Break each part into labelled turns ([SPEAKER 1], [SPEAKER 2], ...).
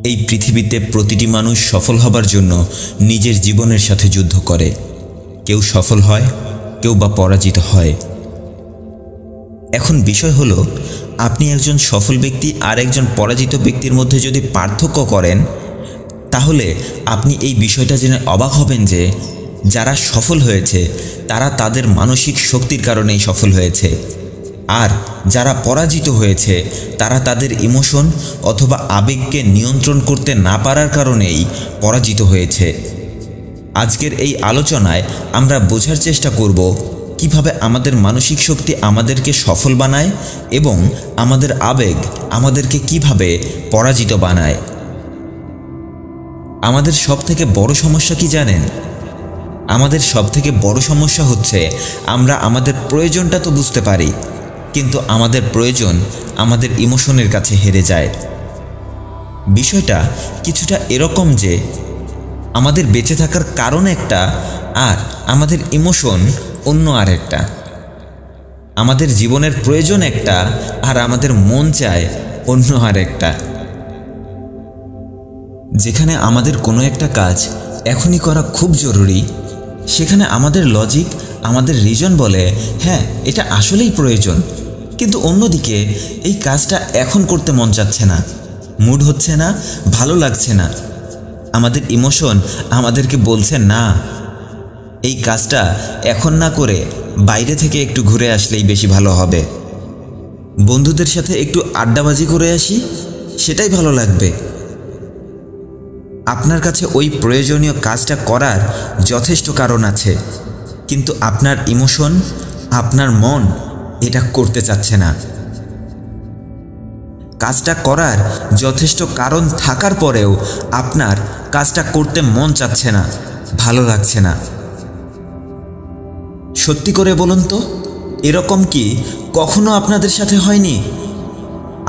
[SPEAKER 1] এই পৃথিবীতে প্রতিটি মানুষ সফল হবার জন্য নিজের জীবনের সাথে যুদ্ধ করে। কেউ সফল হয়, কেউ বা পরাজিত হয়। এখন বিষয় হলো, আপনি একজন সফল ব্যক্তি আর একজন পরাজিত ব্যক্তির মধ্যে যদি পার্থক্য করেন, তাহলে আপনি এই বিষয়টা জেনে অবাক হবেন যে যারা সফল হয়েছে তারা তাদের মানসিক শক্তির কারণেই সফল হয়েছে, আর যারা পরাজিত হয়েছে তারা তাদের ইমোশন অথবা আবেগকে নিয়ন্ত্রণ করতে না পারার কারণেই পরাজিত হয়েছে। আজকের এই আলোচনায় আমরা বোঝার চেষ্টা করব কিভাবে আমাদের মানসিক শক্তি আমাদেরকে সফল বানায় এবং আমাদের আবেগ আমাদেরকে কিভাবে পরাজিত বানায়। আমাদের সবথেকে বড় সমস্যা কি জানেন? আমাদের সবথেকে বড় সমস্যা হচ্ছে আমরা আমাদের প্রয়োজনটা তো বুঝতে পারি, কিন্তু আমাদের প্রয়োজন আমাদের ইমোশনের কাছে হেরে যায়। বিষয়টা কিছুটা এরকম যে আমাদের বেঁচে থাকার কারণ একটা আর আমাদের ইমোশন অন্য আরেকটা। আমাদের জীবনের প্রয়োজন একটা আর আমাদের মন চায় অন্য আরেকটা। যেখানে আমাদের কোনো একটা কাজ এখনই করা খুব জরুরি, সেখানে আমাদের লজিক, আমাদের রিজন বলে হ্যাঁ এটা আসলেই প্রয়োজন, কিন্তু অন্যদিকে এই কাজটা এখন করতে মন চাচ্ছে না, মুড হচ্ছে না, ভালো লাগছে না। আমাদের ইমোশন আমাদেরকে বলছে না, এই কাজটা এখন না করে বাইরে থেকে একটু ঘুরে আসলেই বেশি ভালো হবে, বন্ধুদের সাথে একটু আড্ডাবাজি করে আসি, সেটাই ভালো লাগবে। আপনার কাছে ওই প্রয়োজনীয় কাজটা করার যথেষ্ট কারণ আছে, কিন্তু আপনার ইমোশন, আপনার মন এটা করতে চাচ্ছে না। কাজটা করার যথেষ্ট কারণ থাকার পরেও আপনার কাজটা করতে মন চাচ্ছে না, ভালো লাগছে না। সত্যি করে বলুন তো, এরকম কি কখনো আপনাদের সাথে হয়নি?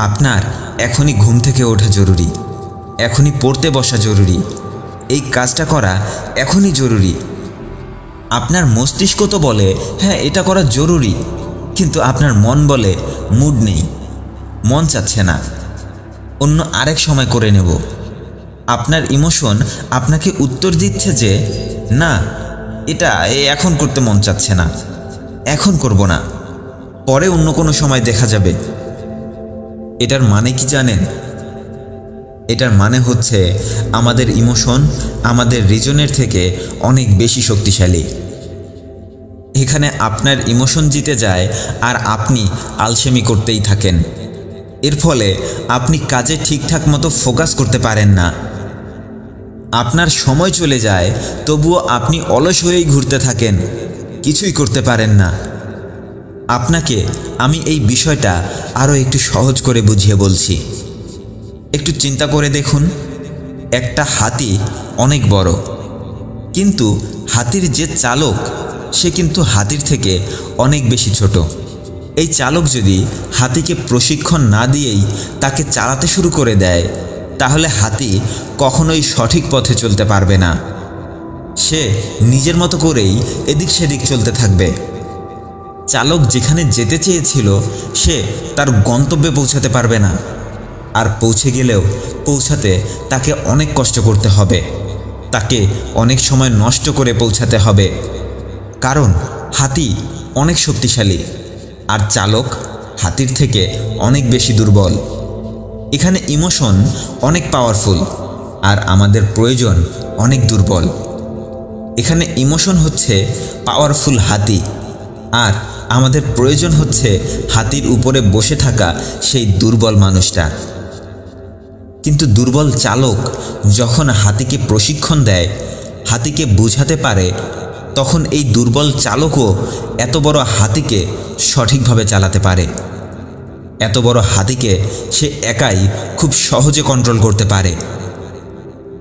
[SPEAKER 1] আপনার এখনই ঘুম থেকে ওঠা জরুরি, এখনই পড়তে বসা জরুরি, এই কাজটা করা এখনই জরুরি। আপনার মস্তিষ্ক তো বলে হ্যাঁ এটা করা জরুরি, কিন্তু আপনার মন বলে মুড নেই, মন চাচ্ছে না, অন্য আরেক সময় করে নেব। আপনার ইমোশন আপনাকে উত্তর দিচ্ছে যে না, এটা এখন করতে মন চাচ্ছে না, এখন করব না, পরে অন্য কোনো সময় দেখা যাবে। এটার মানে কি জানেন? এটার মানে হচ্ছে আমাদের ইমোশন আমাদের রিজনের থেকে অনেক বেশি শক্তিশালী। এখানে আপনার ইমোশন জিতে যায় আর আপনি আলসেমি করতেই থাকেন। এর ফলে আপনি কাজে ঠিকঠাক মতো ফোকাস করতে পারেন না। আপনার সময় চলে যায়, তবুও আপনি অলস হয়েই ঘুরতে থাকেন, কিছুই করতে পারেন না। আপনাকে আমি এই বিষয়টা আরও একটু সহজ করে বুঝিয়ে বলছি। একটু চিন্তা করে দেখুন, একটা হাতি অনেক বড়, কিন্তু হাতির যে চালক সে কিন্তু হাতির থেকে অনেক বেশি ছোট। এই চালক যদি হাতিকে প্রশিক্ষণ না দিয়েই তাকে চালাতে শুরু করে দেয়, তাহলে হাতি কখনোই সঠিক পথে চলতে পারবে না। সে নিজের মতো করেই এদিক সেদিক চলতে থাকবে। চালক যেখানে যেতে চেয়েছিল সে তার গন্তব্যে পৌঁছাতে পারবে না, আর পৌঁছে গেলেও পৌঁছাতে তাকে অনেক কষ্ট করতে হবে, তাকে অনেক সময় নষ্ট করে পৌঁছাতে হবে, কারণ হাতি অনেক শক্তিশালী আর চালক হাতির থেকে অনেক বেশি দুর্বল। এখানে ইমোশন অনেক পাওয়ারফুল আর আমাদের প্রয়োজন অনেক দুর্বল। এখানে ইমোশন হচ্ছে পাওয়ারফুল হাতি, আর আমাদের প্রয়োজন হচ্ছে হাতির উপরে বসে থাকা সেই দুর্বল মানুষটা। কিন্তু দুর্বল চালক যখন হাতিকে প্রশিক্ষণ দেয়, হাতিকে বোঝাতে পারে, তখন এই দুর্বল চালকও এত বড় হাতিকে সঠিকভাবে চালাতে পারে। এত বড় হাতিকে সে একাই খুব সহজে কন্ট্রোল করতে পারে।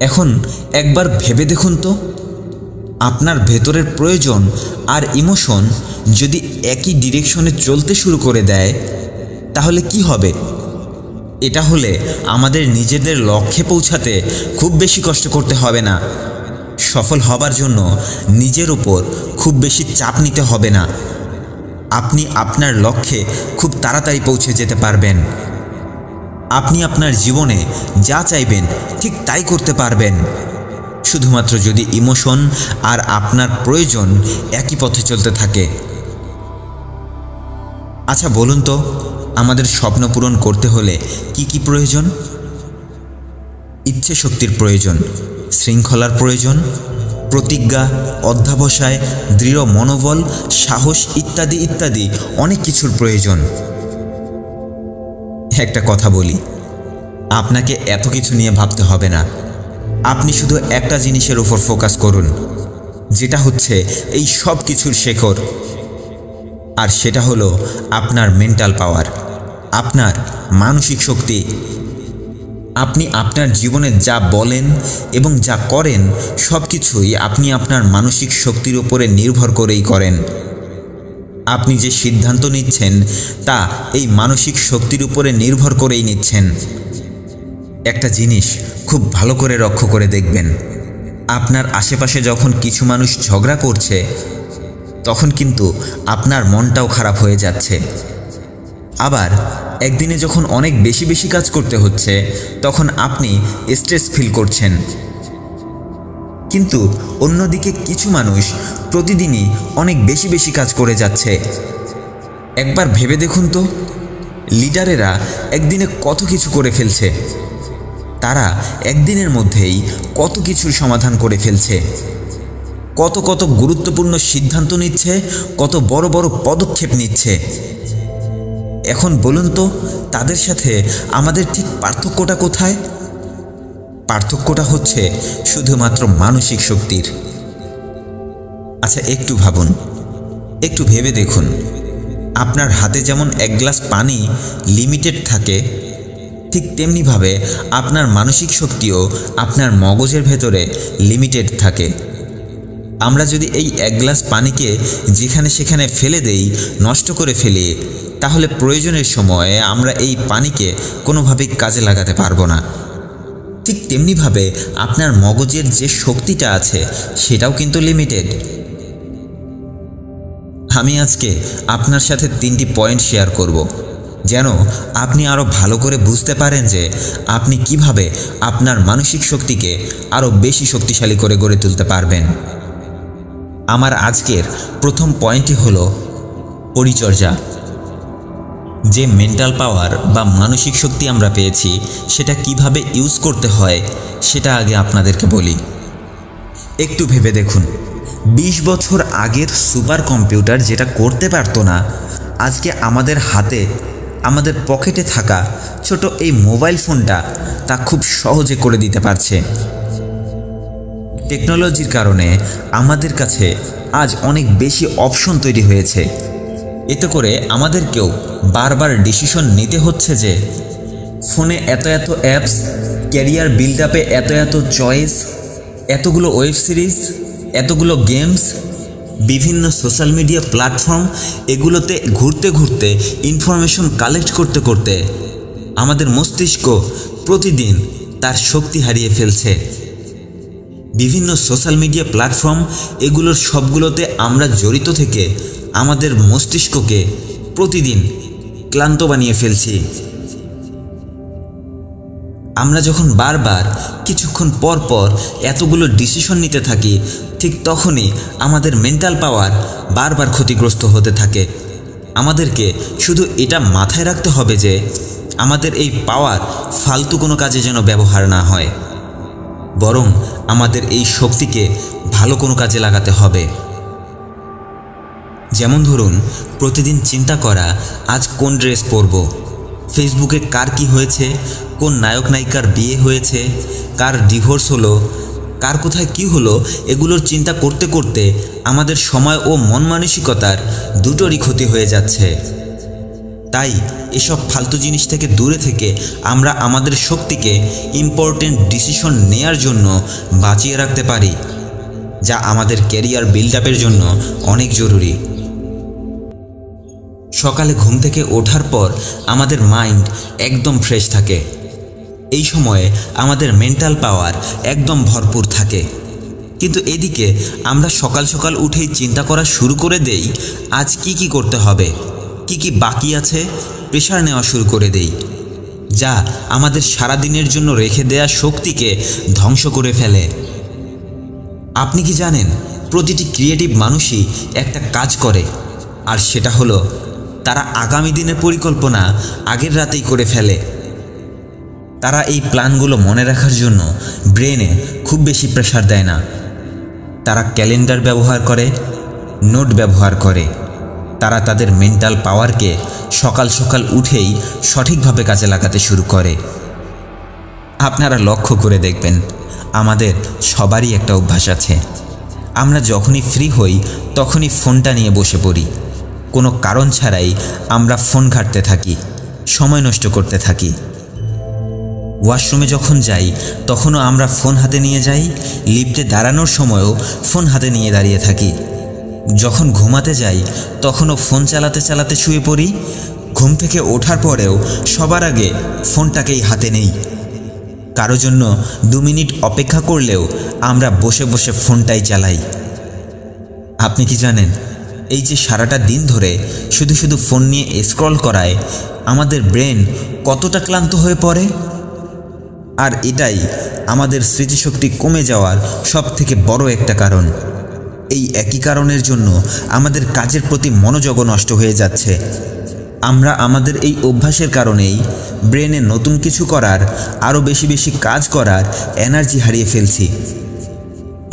[SPEAKER 1] এখন একবার ভেবে দেখুন তো, আপনার ভেতরের প্রয়োজন আর ইমোশন যদি একই ডিরেকশনে চলতে শুরু করে দেয়, তাহলে কি হবে? এটা হলে আমাদের নিজেদের লক্ষ্যে পৌঁছাতে খুব বেশি কষ্ট করতে হবে না। সফল হবার জন্য নিজের উপর খুব বেশি চাপ নিতে হবে না। আপনি আপনার লক্ষ্যে খুব তাড়াতাড়ি পৌঁছে যেতে পারবেন। আপনি আপনার জীবনে যা চাইবেন ঠিক তাই করতে পারবেন, শুধুমাত্র যদি ইমোশন আর আপনার প্রয়োজন একই পথে চলতে থাকে। আচ্ছা বলুন তো, আমাদের স্বপ্ন পূরণ করতে হলে কি কি প্রয়োজন? ইচ্ছে শক্তির প্রয়োজন, শৃঙ্খলার প্রয়োজন, প্রতিজ্ঞা, অধ্যবসায়, দৃঢ় মনোবল, সাহস ইত্যাদি ইত্যাদি অনেক কিছুর প্রয়োজন। একটা কথা বলি, আপনাকে এত কিছু নিয়ে ভাবতে হবে না। আপনি শুধু একটা জিনিসের উপর ফোকাস করুন, যেটা হচ্ছে এই সব কিছুর শেকড়, আর সেটা হলো আপনার মেন্টাল পাওয়ার, আপনার মানসিক শক্তি। আপনি আপনার জীবনে যা বলেন এবং যা করেন সব কিছুই আপনি আপনার মানসিক শক্তির উপরে নির্ভর করেই করেন। আপনি যে সিদ্ধান্ত নিচ্ছেন তা এই মানসিক শক্তির উপরে নির্ভর করেই নিচ্ছেন। একটা জিনিস খুব ভালো করে লক্ষ্য করে দেখবেন, আপনার আশেপাশে যখন কিছু মানুষ ঝগড়া করছে তখন কিন্তু আপনার মনটাও খারাপ হয়ে যাচ্ছে। আবার একদিনে যখন অনেক বেশি বেশি কাজ করতে হচ্ছে তখন আপনি স্ট্রেস ফিল করছেন। কিন্তু অন্যদিকে কিছু মানুষ প্রতিদিনই অনেক বেশি বেশি কাজ করে যাচ্ছে। একবার ভেবে দেখুন তো, লিডারেরা একদিনে কত কিছু করে ফেলছে, তারা একদিনের মধ্যেই কত কিছুর সমাধান করে ফেলছে, কত কত গুরুত্বপূর্ণ সিদ্ধান্ত নিচ্ছে, কত বড় বড় পদক্ষেপ নিচ্ছে। এখন বলুন তো, তাদের সাথে আমাদের ঠিক পার্থক্যটা কোথায়? পার্থক্যটা হচ্ছে শুধুমাত্র মানসিক শক্তির। আচ্ছা একটু ভাবুন, একটু ভেবে দেখুন, আপনার হাতে যেমন এক গ্লাস পানি লিমিটেড থাকে, ঠিক তেমনিভাবে আপনার মানসিক শক্তিও আপনার মগজের ভেতরে লিমিটেড থাকে। আমরা যদি এই এক গ্লাস পানিকে যেখানে সেখানে ফেলে দেই, নষ্ট করে ফেলি, তাহলে প্রয়োজনের সময়ে আমরা এই পানিকে কোনোভাবেই কাজে লাগাতে পারবো না। ঠিক তেমনিভাবে আপনার মগজের যে শক্তিটা আছে সেটাও কিন্তু লিমিটেড। আমি আজকে আপনার সাথে 3টি পয়েন্ট শেয়ার করব, যেন আপনি আরও ভালো করে বুঝতে পারেন যে আপনি কিভাবে আপনার মানসিক শক্তিকে আরও বেশি শক্তিশালী করে গড়ে তুলতে পারবেন। আমার আজকের প্রথম পয়েন্টটি হলো পরিচর্যা। যে মেন্টাল পাওয়ার বা মানসিক শক্তি আমরা পেয়েছি সেটা কিভাবে ইউজ করতে হয় সেটা আগে আপনাদেরকে বলি। একটু ভেবে দেখুন, 20 বছর আগের সুপার কম্পিউটার যেটা করতে পারতো না, আজকে আমাদের হাতে, আমাদের পকেটে থাকা ছোট এই মোবাইল ফোনটা তা খুব সহজে করে দিতে পারছে। টেকনোলজির কারণে আমাদের কাছে আজ অনেক বেশি অপশন তৈরি হয়েছে। এতে করে আমাদেরকেও বারবার ডিসিশন নিতে হচ্ছে যে ফোনে এত এত অ্যাপস, ক্যারিয়ার বিল্ড আপে এত এত চয়েস, এতগুলো ওয়েব সিরিজ, এতগুলো গেমস, বিভিন্ন সোশ্যাল মিডিয়া প্ল্যাটফর্ম, এগুলোতে ঘুরতে ঘুরতে ইনফরমেশন কালেক্ট করতে করতে আমাদের মস্তিষ্ক প্রতিদিন তার শক্তি হারিয়ে ফেলছে। বিভিন্ন সোশ্যাল মিডিয়া প্ল্যাটফর্ম, এগুলোর সবগুলোতে আমরা জড়িত থেকে আমাদের মস্তিষ্ককে প্রতিদিন ক্লান্ত বানিয়ে ফেলছি। আমরা যখন বারবার কিছুক্ষণ পর পর এতগুলো ডিসিশন নিতে থাকি, ঠিক তখনই আমাদের মেন্টাল পাওয়ার বারবার ক্ষতিগ্রস্ত হতে থাকে। আমাদেরকে শুধু এটা মাথায় রাখতে হবে যে আমাদের এই পাওয়ার ফালতু কোনো কাজে যেন ব্যবহার না হয়, বরং আমাদের এই শক্তিকে ভালো কোনো কাজে লাগাতে হবে। যেমন ধরুন, প্রতিদিন চিন্তা করা আজ কোন ড্রেস পরব, ফেসবুকে কার কি হয়েছে, কোন নায়ক নায়িকার বিয়ে হয়েছে, কার ডিভোর্স হলো, কার কোথায় কি হলো, এগুলোর চিন্তা করতে করতে আমাদের সময় ও মন মানসিকতার দুটোরই ক্ষতি হয়ে যাচ্ছে। তাই এসব ফালতু জিনিস থেকে দূরে থেকে আমরা আমাদের শক্তিকে ইম্পর্টেন্ট ডিসিশন নেয়ার জন্য বাঁচিয়ে রাখতে পারি, যা আমাদের ক্যারিয়ার বিল্ড আপের জন্য অনেক জরুরি। সকালে ঘুম থেকে ওঠার পর আমাদের মাইন্ড একদম ফ্রেশ থাকে। এই সময়ে আমাদের মেন্টাল পাওয়ার একদম ভরপুর থাকে। কিন্তু এদিকে আমরা সকাল সকাল উঠেই চিন্তা করা শুরু করে দেই আজ কি কি করতে হবে, কি কি বাকি আছে, প্রেশার নেওয়া শুরু করে দেই। যা আমাদের সারাদিনের জন্য রেখে দেয়া শক্তিকে ধ্বংস করে ফেলে। আপনি কি জানেন, প্রতিটি ক্রিয়েটিভ মানুষই একটা কাজ করে, আর সেটা হলো তারা আগামী দিনের পরিকল্পনা আগের রাতেই করে ফেলে। তারা এই প্ল্যানগুলো মনে রাখার জন্য ব্রেনে খুব বেশি প্রেশার দেয় না। তারা ক্যালেন্ডার ব্যবহার করে, নোট ব্যবহার করে। তারা তাদের মেন্টাল পাওয়ারকে সকাল সকাল উঠেই সঠিকভাবে কাজে লাগাতে শুরু করে। আপনারা লক্ষ্য করে দেখবেন, আমাদের সবারই একটা অভ্যাস আছে। আমরা যখনই ফ্রি হই তখনই ফোনটা নিয়ে বসে পড়ি। কোনো কারণ ছাড়াই আমরা ফোন ঘাঁটতে থাকি, সময় নষ্ট করতে থাকি। ওয়াশরুমে যখন যাই তখনও আমরা ফোন হাতে নিয়ে যাই, লিফটে দাঁড়ানোর সময়ও ফোন হাতে নিয়ে দাঁড়িয়ে থাকি। যখন ঘুমাতে যাই তখনও ফোন চালাতে চালাতে শুয়ে পড়ি। ঘুম থেকে ওঠার পরেও সবার আগে ফোনটাকেই হাতে নেই। কারো জন্য 2 মিনিট অপেক্ষা করলেও আমরা বসে বসে ফোনটাই চালাই। আপনি কি জানেন, এই যে সারাটা দিন ধরে শুধু শুধু ফোন নিয়ে স্ক্রল করায় আমাদের ব্রেন কতটা ক্লান্ত হয়ে পড়ে? আর এটাই আমাদের স্মৃতিশক্তি কমে যাওয়ার সবথেকে বড় একটা কারণ। এই একই কারণের জন্য আমাদের কাজের প্রতি মনোযোগও নষ্ট হয়ে যাচ্ছে। আমরা আমাদের এই অভ্যাসের কারণেই ব্রেনে নতুন কিছু করার, আরও বেশি বেশি কাজ করার এনার্জি হারিয়ে ফেলছি।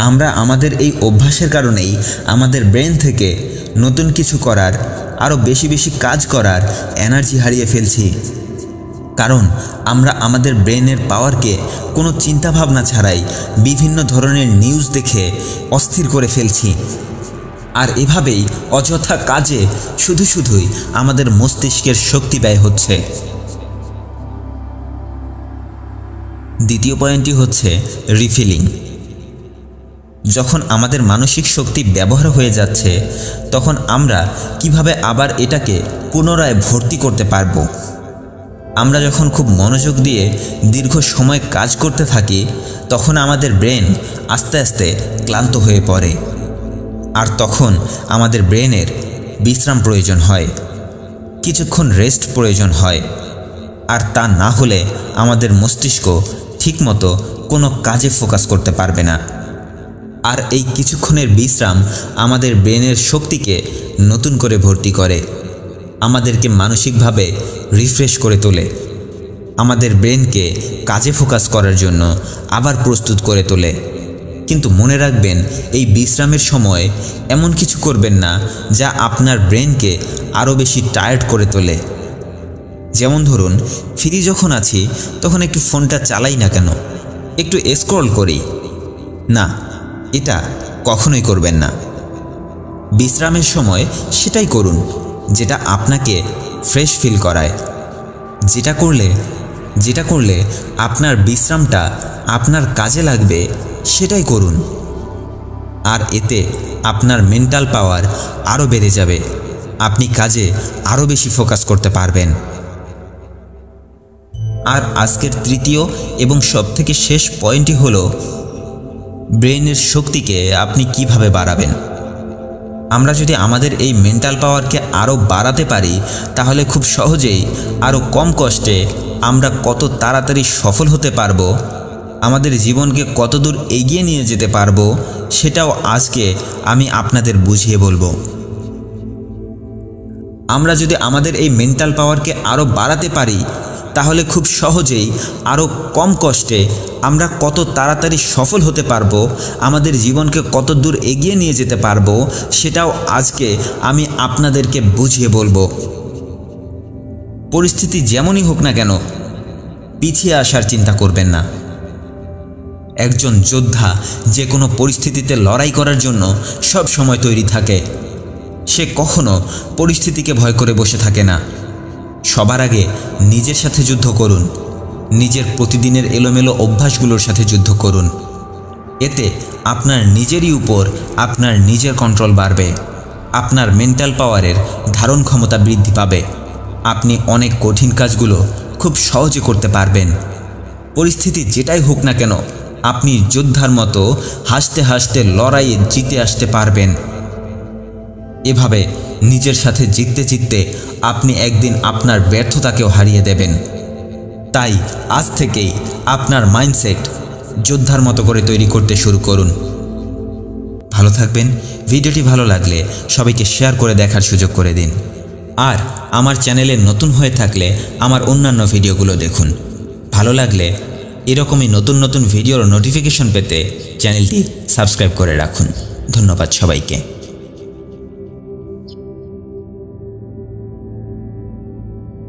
[SPEAKER 1] আমরা আমাদের এই অভ্যাসের কারণেই আমাদের ব্রেন থেকে নতুন কিছু করার, আরও বেশি বেশি কাজ করার এনার্জি হারিয়ে ফেলছি। কারণ আমরা আমাদের ব্রেনের পাওয়ারকে কোনো চিন্তাভাবনা ছাড়াই বিভিন্ন ধরনের নিউজ দেখে অস্থির করে ফেলছি। আর এভাবেই অযথা কাজে শুধু শুধুই আমাদের মস্তিষ্কের শক্তি ব্যয় হচ্ছে। দ্বিতীয় পয়েন্টটি হচ্ছে রিফিলিং। যখন আমাদের মানসিক শক্তি ব্যবহার হয়ে যাচ্ছে তখন আমরা কিভাবে আবার এটাকে পুনরায় ভর্তি করতে পারবো? আমরা যখন খুব মনোযোগ দিয়ে দীর্ঘ সময় কাজ করতে থাকি তখন আমাদের ব্রেন আস্তে আস্তে ক্লান্ত হয়ে পড়ে। আর তখন আমাদের ব্রেনের বিশ্রাম প্রয়োজন হয়, কিছুক্ষণ রেস্ট প্রয়োজন হয়। আর তা না হলে আমাদের মস্তিষ্ক ঠিকমতো কোনো কাজে ফোকাস করতে পারবে না। আর এই কিছুক্ষণের বিশ্রাম আমাদের ব্রেনের শক্তিকে নতুন করে ভর্তি করে, আমাদেরকে মানসিকভাবে রিফ্রেশ করে তোলে, আমাদের ব্রেনকে কাজে ফোকাস করার জন্য আবার প্রস্তুত করে তোলে। কিন্তু মনে রাখবেন, এই বিশ্রামের সময় এমন কিছু করবেন না যা আপনার ব্রেনকে আরও বেশি টায়ার্ড করে তোলে। যেমন ধরুন, ফ্রি যখন আছি তখন একটু ফোনটা চালাই না কেন, একটু স্ক্রল করি না, এটা কখনোই করবেন না। বিশ্রামের সময় সেটাই করুন যেটা আপনাকে ফ্রেশ ফিল করায়, যেটা করলে আপনার বিশ্রামটা আপনার কাজে লাগবে সেটাই করুন। আর এতে আপনার মেন্টাল পাওয়ার আরও বেড়ে যাবে, আপনি কাজে আরও বেশি ফোকাস করতে পারবেন। আর আজকের তৃতীয় এবং সবথেকে শেষ পয়েন্টটি হলো ব্রেনের শক্তিকে আপনি কিভাবে বাড়াবেন। আমরা যদি আমাদের এই মেন্টাল পাওয়ারকে আরও বাড়াতে পারি তাহলে খুব সহজেই আরও কম কষ্টে আমরা কত তাড়াতাড়ি সফল হতে পারবো, আমাদের জীবনকে কতদূর এগিয়ে নিয়ে যেতে পারবো সেটাও আজকে আমি আপনাদের বুঝিয়ে বলবো। আমরা যদি আমাদের এই মেন্টাল পাওয়ারকে আরও বাড়াতে পারি তাহলে খুব সহজেই আরও কম কষ্টে আমরা কত তাড়াতাড়ি সফল হতে পারবো, আমাদের জীবনকে কত দূর এগিয়ে নিয়ে যেতে পারবো সেটাও আজকে আমি আপনাদেরকে বুঝিয়ে বলবো। পরিস্থিতি যেমনই হোক না কেন পিছিয়ে আসার চিন্তা করবেন না। একজন যোদ্ধা যে কোনো পরিস্থিতিতে লড়াই করার জন্য সব সময় তৈরি থাকে। সে কখনো পরিস্থিতিকে ভয় করে বসে থাকে না। সবার আগে নিজের সাথে যুদ্ধ করুন, নিজের প্রতিদিনের এলোমেলো অভ্যাসগুলোর সাথে যুদ্ধ করুন। এতে আপনার নিজেরই উপর আপনার নিজের কন্ট্রোল বাড়বে, আপনার মেন্টাল পাওয়ারের ধারণ ক্ষমতা বৃদ্ধি পাবে, আপনি অনেক কঠিন কাজগুলো খুব সহজে করতে পারবেন। পরিস্থিতি যেটাই হোক না কেন আপনি যোদ্ধার মতো হাসতে হাসতে লড়াইয়ে জিতে আসতে পারবেন। এভাবে নিজের সাথে জিততে জিততে আপনি একদিন আপনার ব্যর্থতাকেও হারিয়ে দেবেন। তাই আজ থেকেই আপনার মাইন্ডসেট যোদ্ধার মতো করে তৈরি করতে শুরু করুন। ভালো থাকবেন। ভিডিওটি ভালো লাগলে সবাইকে শেয়ার করে দেখার সুযোগ করে দিন। আর আমার চ্যানেলে নতুন হয়ে থাকলে আমার অন্যান্য ভিডিওগুলো দেখুন। ভালো লাগলে এরকমই নতুন নতুন ভিডিওর নোটিফিকেশন পেতে চ্যানেলটি সাবস্ক্রাইব করে রাখুন। ধন্যবাদ সবাইকে।